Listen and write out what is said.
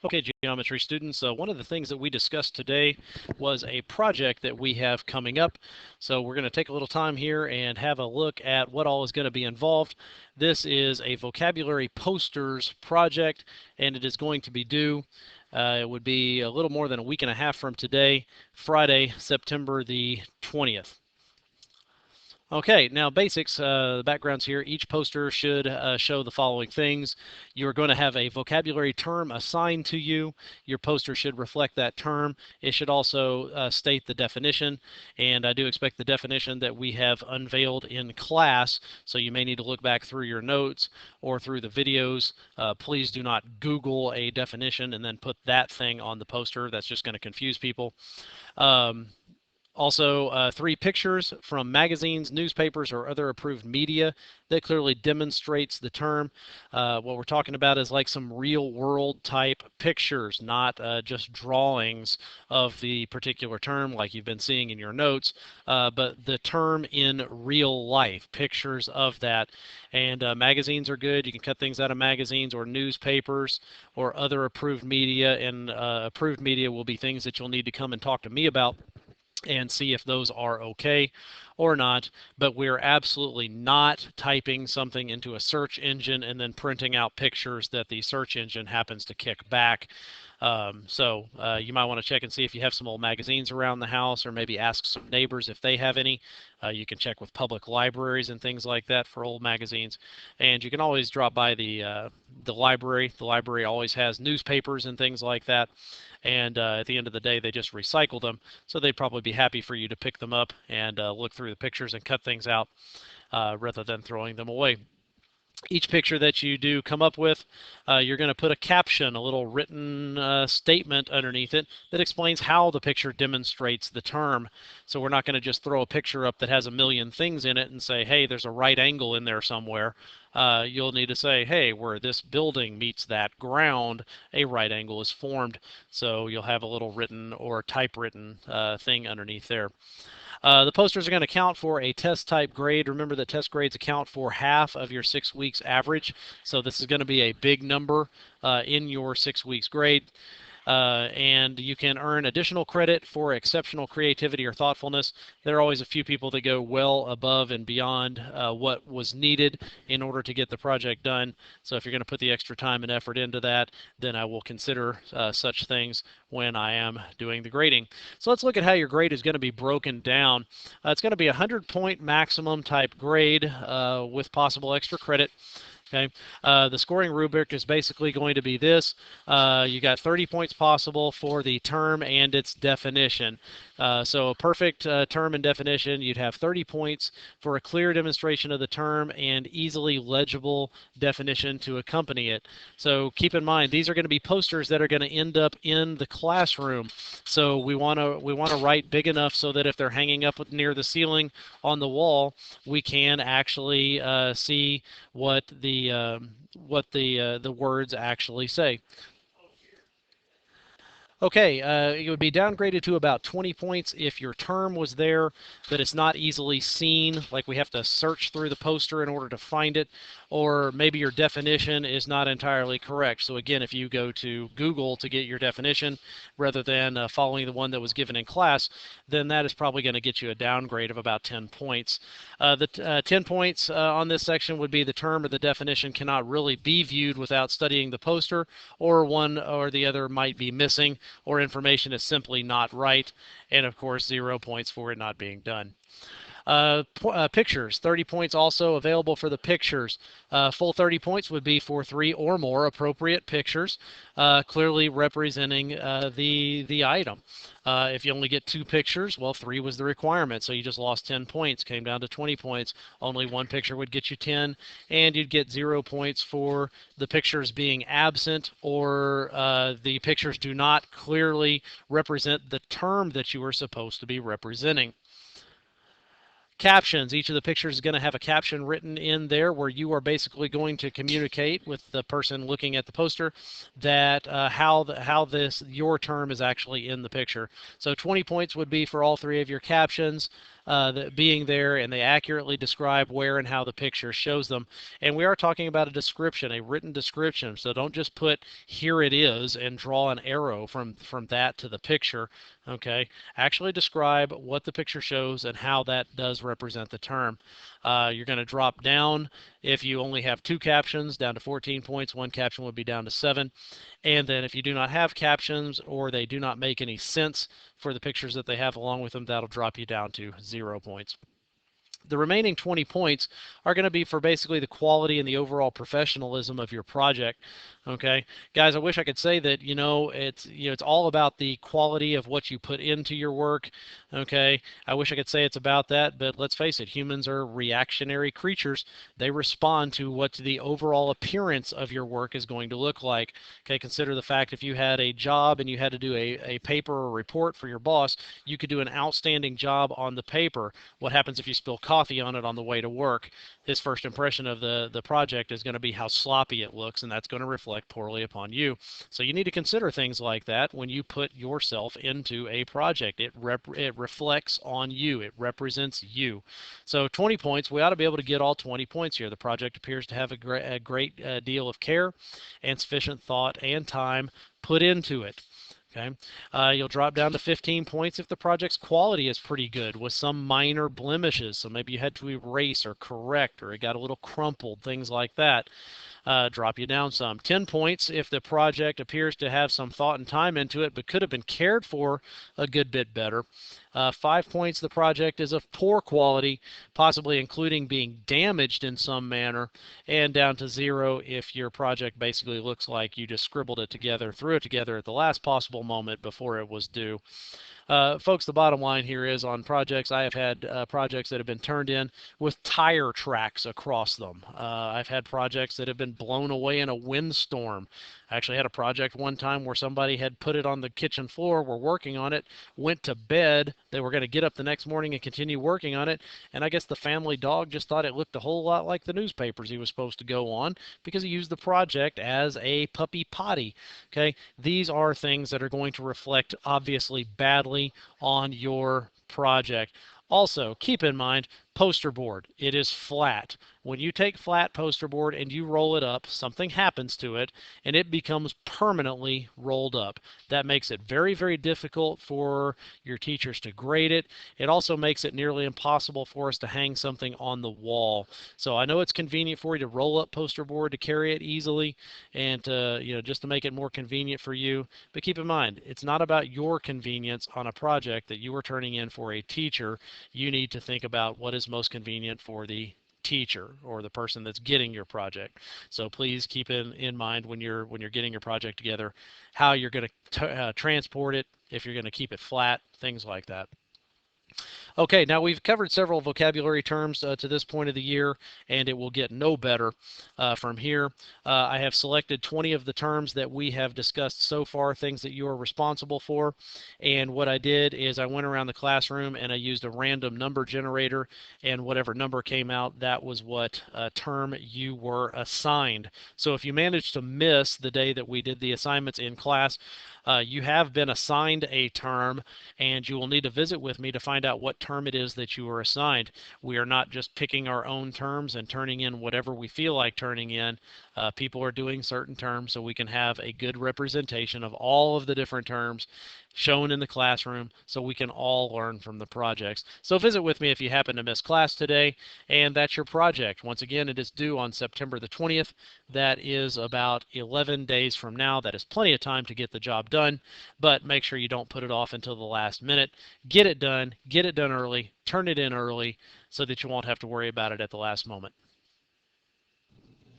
Okay, geometry students, one of the things that we discussed today was a project that we have coming up. So we're going to take a little time here and have a look at what all is going to be involved. This is a vocabulary posters project, and it is going to be due. It would be a little more than a week and a half from today, Friday, September the 20th. Okay, now basics, the backgrounds here. Each poster should show the following things. You're going to have a vocabulary term assigned to you. Your poster should reflect that term. It should also state the definition, and I do expect the definition that we have unveiled in class, so you may need to look back through your notes or through the videos. Please do not Google a definition and then put that thing on the poster. That's just going to confuse people. Um, Also, 3 pictures from magazines, newspapers, or other approved media that clearly demonstrates the term. What we're talking about is like some real world type pictures, not just drawings of the particular term like you've been seeing in your notes, but the term in real life, pictures of that. And magazines are good. You can cut things out of magazines or newspapers or other approved media, and approved media will be things that you'll need to come and talk to me about and see if those are okay or not. But we're absolutely not typing something into a search engine and then printing out pictures that the search engine happens to kick back. So you might want to check and see if you have some old magazines around the house, or maybe ask some neighbors if they have any. You can check with public libraries and things like that for old magazines. And you can always drop by the library. The library always has newspapers and things like that. And at the end of the day, they just recycle them. So they'd probably be happy for you to pick them up and look through the pictures and cut things out rather than throwing them away. Each picture that you do come up with, you're going to put a caption, a little written statement underneath it that explains how the picture demonstrates the term. So we're not going to just throw a picture up that has a million things in it and say, hey, there's a right angle in there somewhere. You'll need to say, hey, where this building meets that ground, a right angle is formed. So you'll have a little written or typewritten thing underneath there. The posters are going to count for a test type grade. Remember that test grades account for half of your 6 weeks average. So this is going to be a big number in your 6 weeks grade. And you can earn additional credit for exceptional creativity or thoughtfulness. There are always a few people that go well above and beyond what was needed in order to get the project done. So if you're going to put the extra time and effort into that, then I will consider such things when I am doing the grading. So let's look at how your grade is going to be broken down. It's going to be a 100-point maximum type grade with possible extra credit. Okay, the scoring rubric is basically going to be this. You got 30 points possible for the term and its definition. So a perfect term and definition, you'd have 30 points for a clear demonstration of the term and easily legible definition to accompany it. So keep in mind, these are going to be posters that are going to end up in the classroom. So we want to write big enough so that if they're hanging up near the ceiling on the wall, we can actually see what the words actually say. Okay, it would be downgraded to about 20 points if your term was there, but it's not easily seen, like we have to search through the poster in order to find it, or maybe your definition is not entirely correct. So again, if you go to Google to get your definition rather than following the one that was given in class, then that is probably going to get you a downgrade of about 10 points. The 10 points on this section would be the term or the definition cannot really be viewed without studying the poster, or one or the other might be missing, or information is simply not right, and of course 0 points for it not being done. Pictures, 30 points also available for the pictures. Full 30 points would be for 3 or more appropriate pictures, clearly representing the item. If you only get 2 pictures, well, 3 was the requirement, so you just lost 10 points, came down to 20 points. Only 1 picture would get you 10, and you'd get 0 points for the pictures being absent, or the pictures do not clearly represent the term that you were supposed to be representing. Captions. Each of the pictures is going to have a caption written in there where you are basically going to communicate with the person looking at the poster that how your term is actually in the picture. So 20 points would be for all 3 of your captions. being there, and they accurately describe where and how the picture shows them. And we are talking about a description, a written description. So don't just put "here it is" and draw an arrow from that to the picture. Okay, actually describe what the picture shows and how that does represent the term. You're going to drop down if you only have 2 captions down to 14 points. 1 caption would be down to 7. And then if you do not have captions or they do not make any sense for the pictures that they have along with them, that'll drop you down to 0 points. The remaining 20 points are going to be for basically the quality and the overall professionalism of your project. Okay, guys, I wish I could say that it's all about the quality of what you put into your work. Okay, I wish I could say it's about that, but let's face it, humans are reactionary creatures. They respond to what the overall appearance of your work is going to look like. Okay, consider the fact if you had a job and you had to do a paper or report for your boss, you could do an outstanding job on the paper. What happens if you spill coffee on it on the way to work? His first impression of the project is going to be how sloppy it looks, and that's going to reflect poorly upon you. So you need to consider things like that when you put yourself into a project. It reflects on you. It represents you. So 20 points, we ought to be able to get all 20 points here. The project appears to have a great deal of care and sufficient thought and time put into it. Okay, you'll drop down to 15 points if the project's quality is pretty good with some minor blemishes. So maybe you had to erase or correct, or it got a little crumpled, things like that. Drop you down some. 10 points if the project appears to have some thought and time into it, but could have been cared for a good bit better. 5 points, the project is of poor quality, possibly including being damaged in some manner, and down to 0 if your project basically looks like you just scribbled it together, threw it together at the last possible moment before it was due. Folks, the bottom line here is on projects, I have had projects that have been turned in with tire tracks across them. I've had projects that have been blown away in a windstorm. I actually had a project one time where somebody had put it on the kitchen floor, were working on it, went to bed. They were going to get up the next morning and continue working on it, and I guess the family dog just thought it looked a whole lot like the newspapers he was supposed to go on because he used the project as a puppy potty. Okay, these are things that are going to reflect obviously badly on your project. Also, keep in mind, poster board, it is flat. When you take flat poster board and you roll it up, something happens to it and it becomes permanently rolled up. That makes it very, very difficult for your teachers to grade it. It also makes it nearly impossible for us to hang something on the wall. So I know it's convenient for you to roll up poster board to carry it easily and to, just to make it more convenient for you. But keep in mind, it's not about your convenience on a project that you are turning in for a teacher. You need to think about what is most convenient for the teacher or the person that's getting your project. So please keep in mind when you're getting your project together how you're going to transport it, if you're going to keep it flat, things like that. Okay, now we've covered several vocabulary terms to this point of the year, and it will get no better from here. I have selected 20 of the terms that we have discussed so far, things that you are responsible for. And what I did is I went around the classroom and I used a random number generator, and whatever number came out, that was what term you were assigned. So if you managed to miss the day that we did the assignments in class, you have been assigned a term, and you will need to visit with me to find out what term it is that you are assigned. We are not just picking our own terms and turning in whatever we feel like turning in. People are doing certain terms so we can have a good representation of all of the different terms shown in the classroom so we can all learn from the projects. So visit with me if you happen to miss class today, and that's your project. Once again, it is due on September the 20th. That is about 11 days from now. That is plenty of time to get the job done, but make sure you don't put it off until the last minute. Get it done early, turn it in early so that you won't have to worry about it at the last moment.